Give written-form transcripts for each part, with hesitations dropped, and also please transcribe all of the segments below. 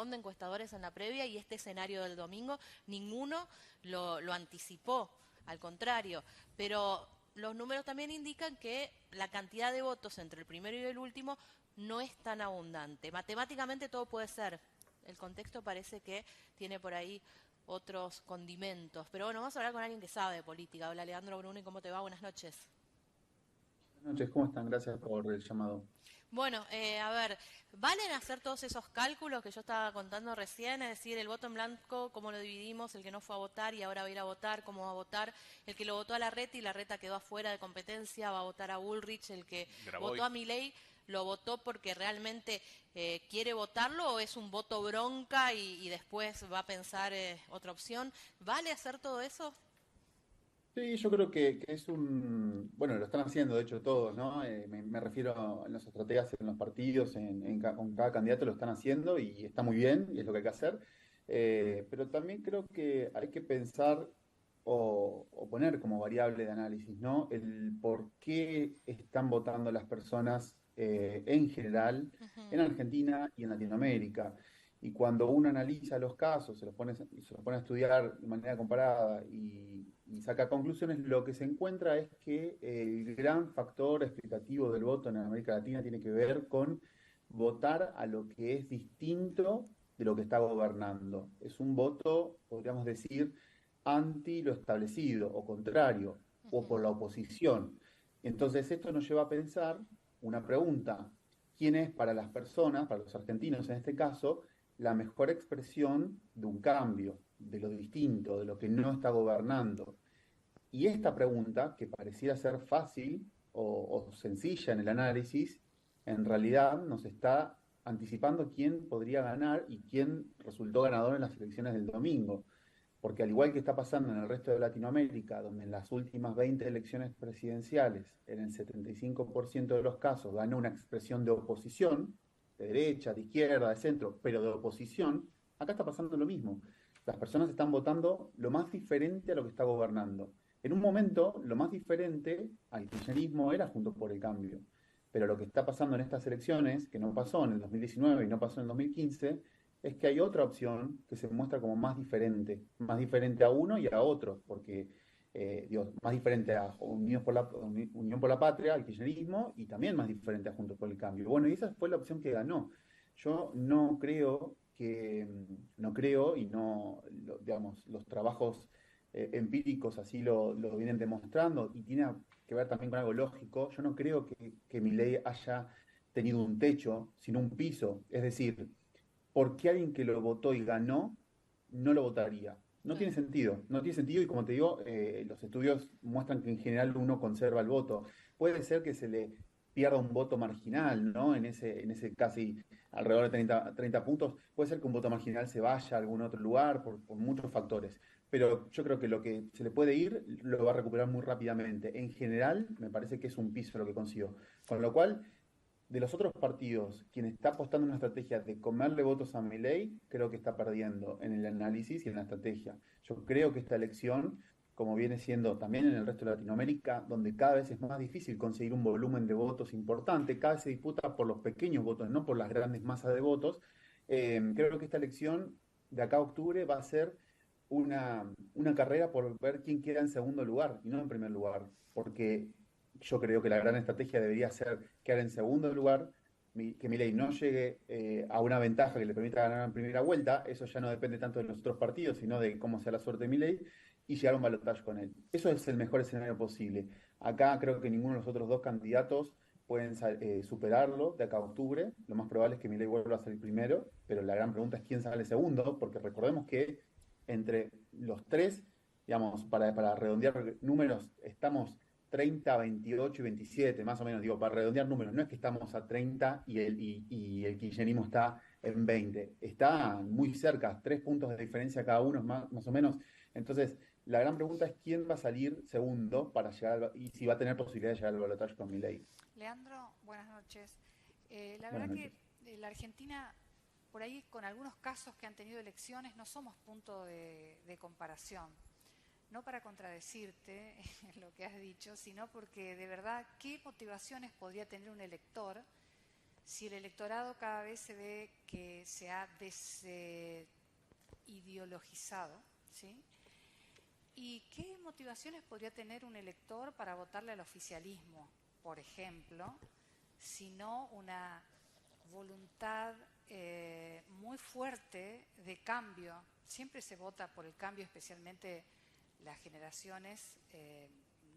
montón de encuestadores en la previa y este escenario del domingo, ninguno lo anticipó, al contrario. Pero los números también indican que la cantidad de votos entre el primero y el último no es tan abundante. Matemáticamente todo puede ser. El contexto parece que tiene por ahí otros condimentos. Pero bueno, vamos a hablar con alguien que sabe de política. Hola, Leandro Bruni, ¿cómo te va? Buenas noches. Buenas noches, ¿cómo están? Gracias por el llamado. Bueno, a ver, ¿valen hacer todos esos cálculos que yo estaba contando recién? Es decir, el voto en blanco, cómo lo dividimos, el que no fue a votar y ahora va a ir a votar, cómo va a votar, el que lo votó a Larreta y Larreta quedó afuera de competencia, va a votar a Bullrich, el que votó Grabois. a Milei, ¿lo votó porque realmente quiere votarlo o es un voto bronca y después va a pensar otra opción? ¿Vale hacer todo eso? Sí, yo creo que es bueno, lo están haciendo de hecho todos, ¿no? Me refiero a los estrategas en los partidos, con cada candidato lo están haciendo y está muy bien y es lo que hay que hacer. Pero también creo que hay que pensar o poner como variable de análisis, ¿no? El por qué están votando las personas en general en Ujú. Argentina y en Latinoamérica. Y cuando uno analiza los casos, se los pone a estudiar de manera comparada y saca conclusiones, lo que se encuentra es que el gran factor explicativo del voto en América Latina tiene que ver con votar a lo que es distinto de lo que está gobernando. Es un voto, podríamos decir, anti lo establecido o contrario, o por la oposición. Entonces, esto nos lleva a pensar una pregunta. ¿Quién es para las personas, para los argentinos en este caso, la mejor expresión de un cambio, de lo distinto, de lo que no está gobernando? Y esta pregunta, que pareciera ser fácil o sencilla en el análisis, en realidad nos está anticipando quién podría ganar y quién resultó ganador en las elecciones del domingo. Porque al igual que está pasando en el resto de Latinoamérica, donde en las últimas 20 elecciones presidenciales, en el 75% de los casos ganó una expresión de oposición, de derecha, de izquierda, de centro, pero de oposición, acá está pasando lo mismo. Las personas están votando lo más diferente a lo que está gobernando. En un momento, lo más diferente al kirchnerismo era Juntos por el Cambio. Pero lo que está pasando en estas elecciones, que no pasó en el 2019 y no pasó en el 2015, es que hay otra opción que se muestra como más diferente a uno y a otro, porque, Dios, más diferente a Unión por la Patria, al kirchnerismo, y también más diferente a Juntos por el Cambio. Bueno, y esa fue la opción que ganó. Yo no creo y no, digamos, los trabajos empíricos así lo vienen demostrando y tiene que ver también con algo lógico. Yo no creo que Milei haya tenido un techo, sino un piso. Es decir, ¿por qué alguien que lo votó y ganó no lo votaría? No tiene Claro. sentido, no tiene sentido y como te digo, los estudios muestran que en general uno conserva el voto. Puede ser que se le pierda un voto marginal, ¿no? En ese casi alrededor de 30 puntos, puede ser que un voto marginal se vaya a algún otro lugar por muchos factores, pero yo creo que lo que se le puede ir lo va a recuperar muy rápidamente. En general, me parece que es un piso lo que consiguió. Con lo cual, de los otros partidos, quien está apostando en una estrategia de comerle votos a Milei, creo que está perdiendo en el análisis y en la estrategia. Yo creo que esta elección, como viene siendo también en el resto de Latinoamérica, donde cada vez es más difícil conseguir un volumen de votos importante, cada vez se disputa por los pequeños votos, no por las grandes masas de votos, creo que esta elección de acá a octubre va a ser una carrera por ver quién queda en segundo lugar y no en primer lugar, porque yo creo que la gran estrategia debería ser quedar en segundo lugar, que Milei no llegue a una ventaja que le permita ganar en primera vuelta, eso ya no depende tanto de los otros partidos, sino de cómo sea la suerte de Milei, y llegar a un balotaje con él. Eso es el mejor escenario posible. Acá creo que ninguno de los otros dos candidatos pueden superarlo de acá a octubre. Lo más probable es que Milei vuelva a ser el primero, pero la gran pregunta es quién sale segundo, porque recordemos que entre los tres, digamos, para redondear números, estamos 30, 28 y 27 más o menos, digo, para redondear números, no es que estamos a 30 y el kirchnerismo está en 20, está muy cerca, 3 puntos de diferencia cada uno, más o menos. Entonces, la gran pregunta es quién va a salir segundo para llegar, y si va a tener posibilidad de llegar al balotaje con Milei. Leandro, buenas noches. La Buenas verdad que noches. la Argentina, por ahí con algunos casos que han tenido elecciones, no somos punto de comparación. No para contradecirte en lo que has dicho, sino porque de verdad, ¿qué motivaciones podría tener un elector si el electorado cada vez se ve que se ha desideologizado, ¿sí? ¿Y qué motivaciones podría tener un elector para votarle al oficialismo, por ejemplo, si no una voluntad muy fuerte de cambio? Siempre se vota por el cambio, especialmente las generaciones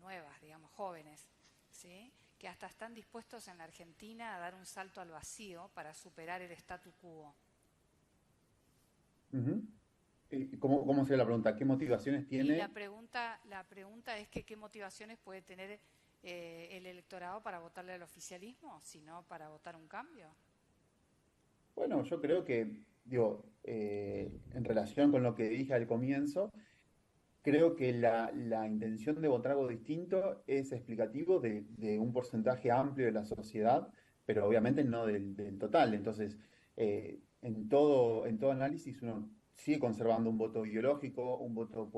nuevas, digamos, jóvenes, ¿sí? Que hasta están dispuestos en la Argentina a dar un salto al vacío para superar el statu quo. Ujú. ¿Cómo sería la pregunta? ¿Qué motivaciones Y la tiene? pregunta es que qué motivaciones puede tener el electorado para votarle al oficialismo, si no para votar un cambio. Bueno, yo creo que, digo, en relación con lo que dije al comienzo, creo que la intención de votar algo distinto es explicativo de un porcentaje amplio de la sociedad, pero obviamente no del total. Entonces, en todo análisis uno sigue conservando un voto ideológico, un voto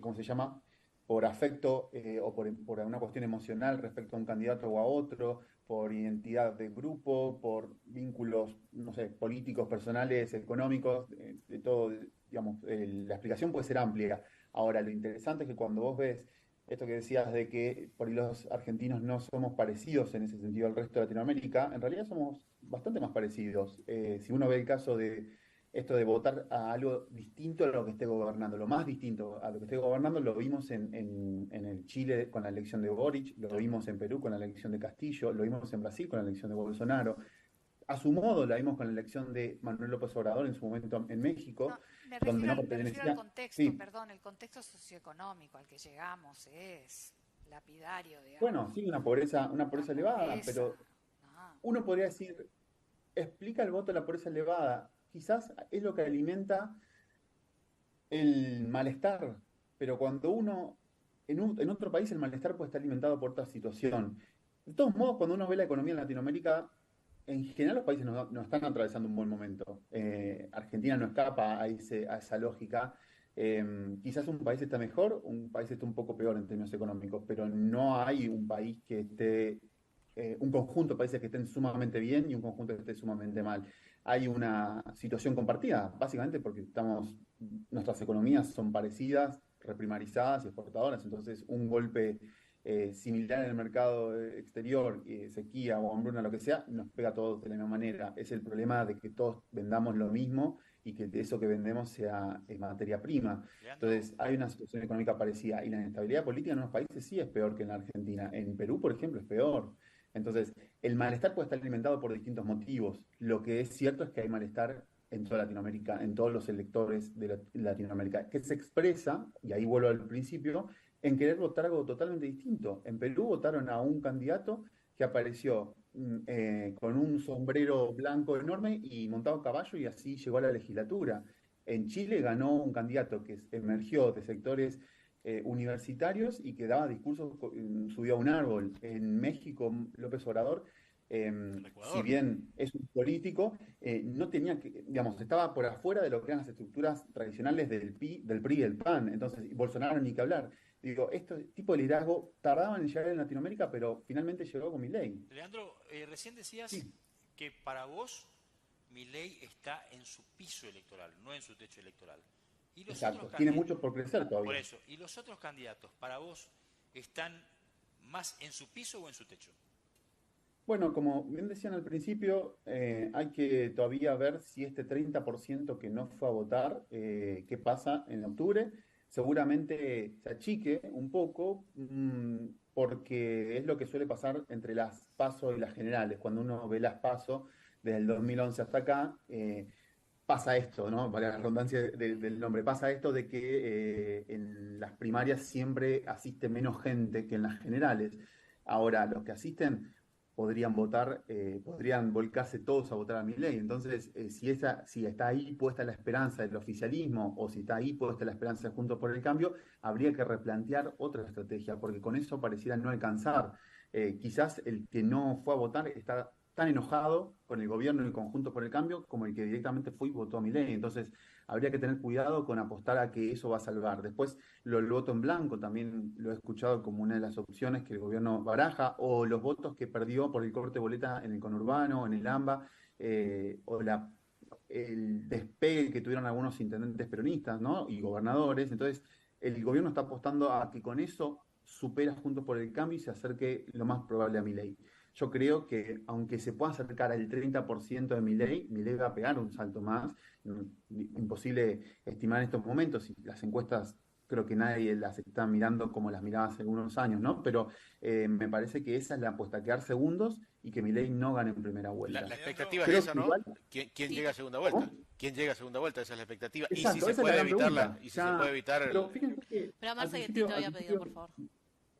¿cómo se llama? Por afecto o por una cuestión emocional respecto a un candidato o a otro, por identidad de grupo, por vínculos, no sé, políticos, personales, económicos, de todo, digamos, la explicación puede ser amplia. Ahora, lo interesante es que cuando vos ves esto que decías de que por ahí los argentinos no somos parecidos en ese sentido al resto de Latinoamérica, en realidad somos bastante más parecidos. Si uno ve el caso de esto de votar a algo distinto a lo que esté gobernando, lo más distinto a lo que esté gobernando, lo vimos en el Chile con la elección de Boric, lo vimos en Perú con la elección de Castillo, lo vimos en Brasil con la elección de Bolsonaro. A su modo la vimos con la elección de Manuel López Obrador en su momento en México, No, me donde refiero no me refiero al pertenecía. contexto, Sí, perdón, el contexto socioeconómico al que llegamos es lapidario, digamos. bueno, sí, una pobreza La elevada, pobreza. pero No. uno podría decir, explica el voto de la pobreza elevada. Quizás es lo que alimenta el malestar, pero cuando uno, en otro país el malestar puede estar alimentado por otra situación. De todos modos, cuando uno ve la economía en Latinoamérica, en general los países no están atravesando un buen momento. Argentina no escapa a esa lógica. Quizás un país está mejor, un país está un poco peor en términos económicos, pero no hay un país que esté, un conjunto de países que estén sumamente bien y un conjunto que esté sumamente mal. Hay una situación compartida, básicamente porque nuestras economías son parecidas, reprimarizadas y exportadoras, entonces un golpe similar en el mercado exterior, sequía o hambruna, lo que sea, nos pega a todos de la misma manera. Es el problema de que todos vendamos lo mismo y que eso que vendemos sea materia prima. Leandro, Entonces, hay una situación económica parecida y la inestabilidad política en unos países sí es peor que en la Argentina. En Perú, por ejemplo, es peor. Entonces, el malestar puede estar alimentado por distintos motivos. Lo que es cierto es que hay malestar en toda Latinoamérica, en todos los electores de Latinoamérica, que se expresa, y ahí vuelvo al principio, en querer votar algo totalmente distinto. En Perú votaron a un candidato que apareció con un sombrero blanco enorme y montado a caballo y así llegó a la legislatura. En Chile ganó un candidato que emergió de sectores universitarios y que daba discursos subido a un árbol. En México, López Obrador, el si Ecuador. bien es un político, no tenía que, digamos, estaba por afuera de lo que eran las estructuras tradicionales del PRI y del PAN. Entonces, y Bolsonaro ni que hablar. Digo, este tipo de liderazgo tardaban en llegar en Latinoamérica, pero finalmente llegó con Milei. Leandro, recién decías Sí, que para vos Milei está en su piso electoral, no en su techo electoral. Y los otros exacto. Tiene mucho por crecer por todavía. eso, ¿y los otros candidatos para vos están más en su piso o en su techo? Bueno, como bien decían al principio, hay que todavía ver si este 30% que no fue a votar, qué pasa en octubre. Seguramente se achique un poco, porque es lo que suele pasar entre las PASO y las generales. Cuando uno ve las PASO desde el 2011 hasta acá, pasa esto, ¿no? Para la redundancia del nombre, pasa esto de que en las primarias siempre asiste menos gente que en las generales. Ahora, los que asisten podrían votar, podrían volcarse todos a votar a Milei. Entonces, si está ahí puesta la esperanza del oficialismo o si está ahí puesta la esperanza de Juntos por el Cambio, habría que replantear otra estrategia, porque con eso pareciera no alcanzar. Quizás el que no fue a votar está tan enojado con el gobierno y conjunto por el cambio como el que directamente fue y votó a Milei. Entonces, habría que tener cuidado con apostar a que eso va a salvar. Después, el voto en blanco también lo he escuchado como una de las opciones que el gobierno baraja, o los votos que perdió por el corte de boleta en el conurbano, en el AMBA, o el despegue que tuvieron algunos intendentes peronistas, ¿no? Y gobernadores. Entonces, el gobierno está apostando a que con eso supera Juntos por el Cambio y se acerque lo más probable a Milei. Yo creo que aunque se pueda acercar al 30% de Milei va a pegar un salto más. Imposible estimar en estos momentos, y las encuestas creo que nadie las está mirando como las miraba hace algunos años, ¿no? Pero me parece que esa es la apuesta, quedar segundos y que Milei no gane en primera vuelta. La expectativa Creo es esa, que ¿no? igual, ¿Quién llega a segunda vuelta? ¿cómo? ¿Quién llega a segunda vuelta? Esa es la expectativa. Exacto, Y si se esa es la puede gran evitarla, pregunta. y si se puede evitar Pero fíjense que Pero al Marce, principio, Tito había pedido, por favor.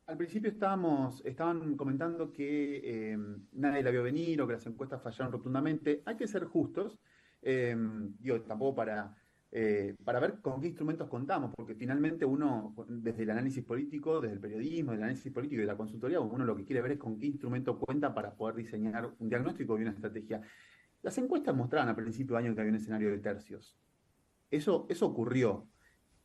al principio estaban comentando que nadie la vio venir o que las encuestas fallaron rotundamente. Hay que ser justos, digo, tampoco para ver con qué instrumentos contamos, porque finalmente uno, desde el análisis político, desde el periodismo, del análisis político y de la consultoría, uno lo que quiere ver es con qué instrumento cuenta para poder diseñar un diagnóstico y una estrategia. Las encuestas mostraban a principio de año que había un escenario de tercios. Eso ocurrió.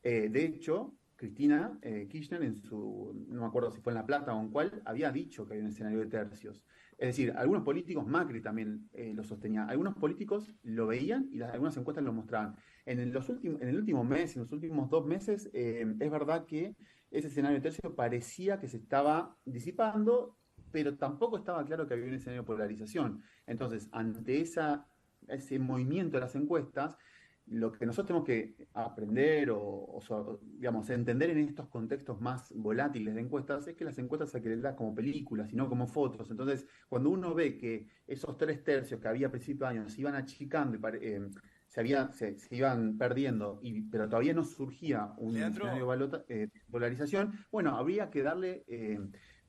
De hecho, Cristina Kirchner, no me acuerdo si fue en La Plata o en cuál, había dicho que había un escenario de tercios. Es decir, algunos políticos, Macri también lo sostenía, algunos políticos lo veían y algunas encuestas lo mostraban. En el último mes, en los últimos 2 meses, es verdad que ese escenario de tercios parecía que se estaba disipando, pero tampoco estaba claro que había un escenario de polarización. Entonces, ante ese movimiento de las encuestas, lo que nosotros tenemos que aprender digamos, entender en estos contextos más volátiles de encuestas es que las encuestas hay que leerlas como películas y no como fotos. Entonces, cuando uno ve que esos 3 tercios que había a principio de año se iban achicando y se iban perdiendo, pero todavía no surgía un Leandro, escenario de polarización, bueno, habría que darle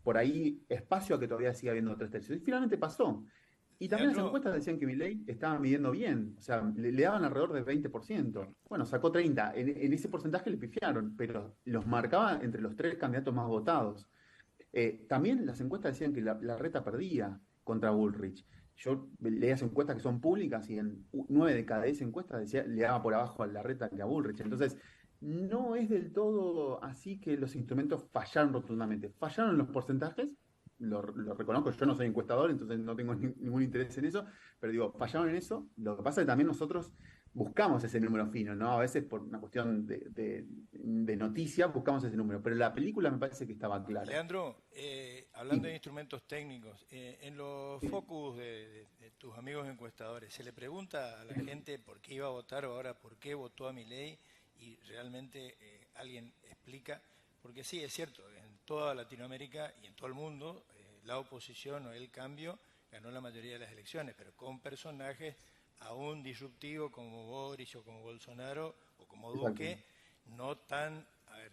por ahí espacio a que todavía siga habiendo 3 tercios. Y finalmente pasó. Y también las Leandro, encuestas decían que Milei estaba midiendo bien, o sea, le daban alrededor del 20%. Bueno, sacó 30%, en ese porcentaje le pifiaron, pero los marcaba entre los 3 candidatos más votados. También las encuestas decían que la reta perdía contra Bullrich. Yo leía esas encuestas que son públicas y en 9 de cada 10 encuestas le daba por abajo a la reta que a Bullrich. Entonces, no es del todo así que los instrumentos fallaron rotundamente. Fallaron en los porcentajes, lo reconozco, yo no soy encuestador, entonces no tengo ningún interés en eso, pero digo, fallaron en eso. Lo que pasa es que también nosotros buscamos ese número fino, ¿no? A veces por una cuestión de noticia buscamos ese número, pero la película me parece que estaba clara. Leandro, hablando Sí. de instrumentos técnicos, en los Sí. focus de tus amigos encuestadores, ¿se le pregunta a la gente por qué iba a votar o ahora por qué votó a Milei? Y realmente alguien explica, porque sí, es cierto, en toda Latinoamérica y en todo el mundo, la oposición o el cambio ganó la mayoría de las elecciones, pero con personajes aún disruptivos como Boris o como Bolsonaro o como Duque, no tan, a ver,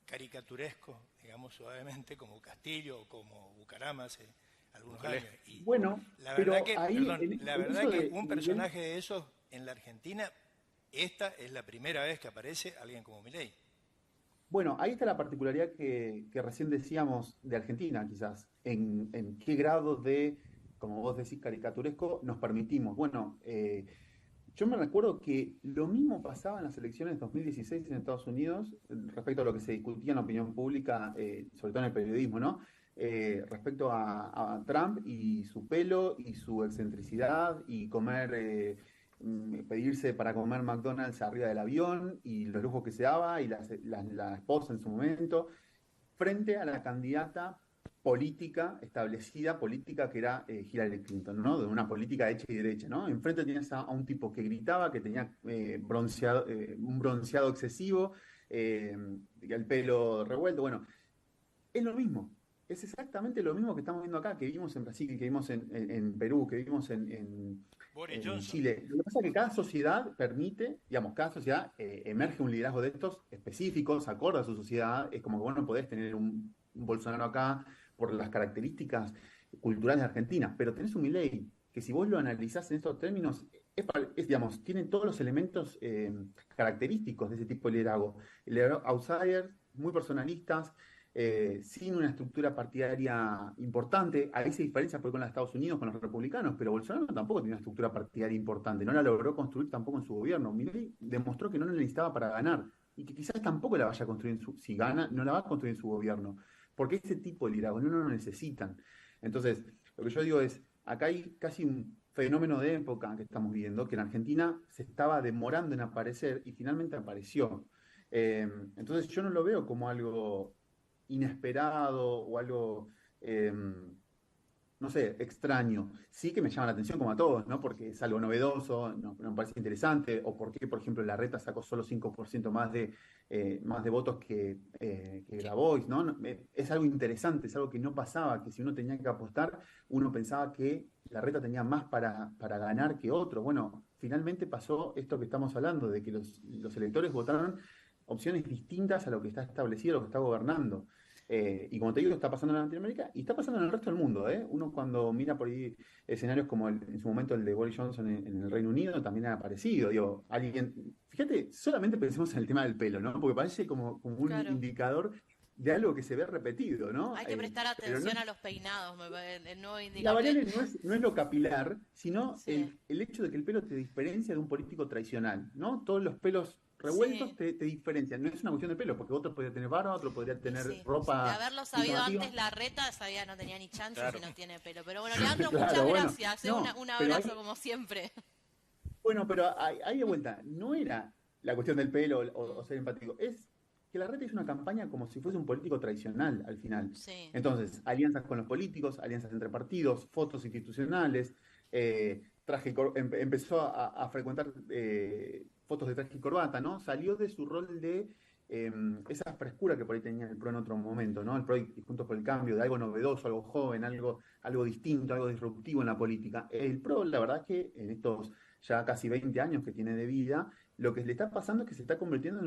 caricaturescos, digamos suavemente, como Castillo o como Bucaram hace algunos años. Y Bueno, la pero verdad que, ahí, perdón, la en verdad eso que de un Milei, personaje de esos en la Argentina, esta es la primera vez que aparece alguien como Milei. bueno, ahí está la particularidad que recién decíamos de Argentina, quizás, en qué grado de, como vos decís, caricaturesco nos permitimos. Bueno, yo me recuerdo que lo mismo pasaba en las elecciones de 2016 en Estados Unidos respecto a lo que se discutía en la opinión pública, sobre todo en el periodismo, ¿no? Respecto a Trump y su pelo y su excentricidad y pedirse para comer McDonald's arriba del avión y los lujos que se daba y la esposa en su momento, frente a la candidata política establecida, política que era Hillary Clinton, ¿no? De una política hecha y derecha, ¿no? Enfrente tienes a un tipo que gritaba, que tenía un bronceado excesivo, el pelo revuelto, bueno, es lo mismo. Es exactamente lo mismo que estamos viendo acá, que vimos en Brasil, que vimos en Perú, que vimos Boris en Johnson. Chile. Lo que pasa es que cada sociedad permite, digamos, cada sociedad emerge un liderazgo de estos específicos, acorde a su sociedad. Es como que vos no podés tener un Bolsonaro acá por las características culturales de Argentina, pero tenés un Milei que si vos lo analizás en estos términos, digamos, tiene todos los elementos característicos de ese tipo de liderazgo. El liderazgo outsider, muy personalistas, sin una estructura partidaria importante. Ahí se diferencia porque con los Estados Unidos, con los republicanos, pero Bolsonaro tampoco tenía una estructura partidaria importante, no la logró construir tampoco en su gobierno. Milei demostró que no la necesitaba para ganar y que quizás tampoco la vaya a construir, si gana, no la va a construir en su gobierno, porque ese tipo de liderazgo no lo necesitan. Entonces, lo que yo digo es, acá hay casi un fenómeno de época que estamos viendo, que en Argentina se estaba demorando en aparecer y finalmente apareció. Entonces yo no lo veo como algo inesperado o algo, no sé, extraño. Sí que me llama la atención como a todos, ¿no? Porque es algo novedoso, no me parece interesante, o porque, por ejemplo, Larreta sacó solo 5% más de votos que Grabois, ¿no? Es algo interesante, es algo que no pasaba, que si uno tenía que apostar, uno pensaba que Larreta tenía más para ganar que otro. Bueno, finalmente pasó esto que estamos hablando, de que los electores votaron opciones distintas a lo que está establecido, a lo que está gobernando. Y como te digo, está pasando en Latinoamérica y está pasando en el resto del mundo. Uno cuando mira por ahí escenarios como en su momento el de Boris Johnson en el Reino Unido, también ha aparecido. Digo, fíjate, solamente pensemos en el tema del pelo, ¿no? Porque parece como un Claro. indicador de algo que se ve repetido, ¿no? Hay que prestar Pero atención a los peinados, el nuevo la indicador. variable no es lo capilar, sino Sí. el hecho de que el pelo te diferencia de un político tradicional, ¿no? Todos los pelos revueltos Sí. te diferencian. No es una cuestión de pelo, porque otro podría tener barba, otro podría Y tener sí. De ropa haberlo muy sabido llamativa. antes, Larreta sabía no tenía ni chance Claro. si no tiene pelo. Pero bueno, Leandro, Claro, muchas bueno, gracias. no, Un pero abrazo como siempre. bueno, pero ahí de vuelta, no era la cuestión del pelo o ser empático, es que Larreta hizo una campaña como si fuese un político tradicional al final. Sí. Entonces, alianzas con los políticos, alianzas entre partidos, fotos institucionales, empezó a frecuentar fotos de traje y corbata, ¿no? Salió de su rol de esa frescura que por ahí tenía el PRO en otro momento, ¿no? El PRO y Juntos por el Cambio, de algo novedoso, algo joven, algo distinto, algo disruptivo en la política. El PRO, la verdad es que en estos ya casi 20 años que tiene de vida, lo que le está pasando es que se está convirtiendo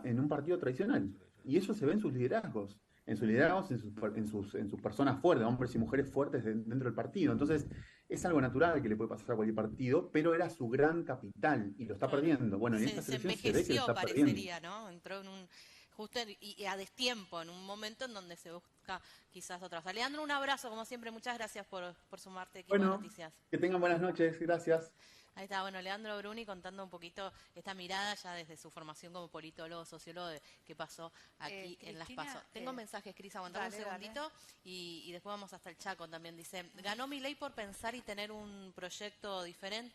en un partido tradicional. Y eso se ve en sus liderazgos, en sus personas fuertes, hombres y mujeres fuertes dentro del partido. Entonces, es algo natural que le puede pasar a cualquier partido, pero era su gran capital y lo está Claro. perdiendo. Bueno, en esta Se selección se ve que lo envejeció, está perdiendo. parecería, ¿no? Entró en un justo y a destiempo, en un momento en donde se busca quizás otra cosa. Leandro, un abrazo, como siempre, muchas gracias por sumarte aquí a Bueno, Noticias. que tengan buenas noches, gracias. Ahí está, bueno, Leandro Bruni contando un poquito esta mirada ya desde su formación como politólogo, sociólogo, de qué pasó aquí en Las Cristina, Paso. Tengo mensajes, Cris, aguantame un dale, segundito y después vamos hasta el Chaco también. Dice, ganó Milei por pensar y tener un proyecto diferente.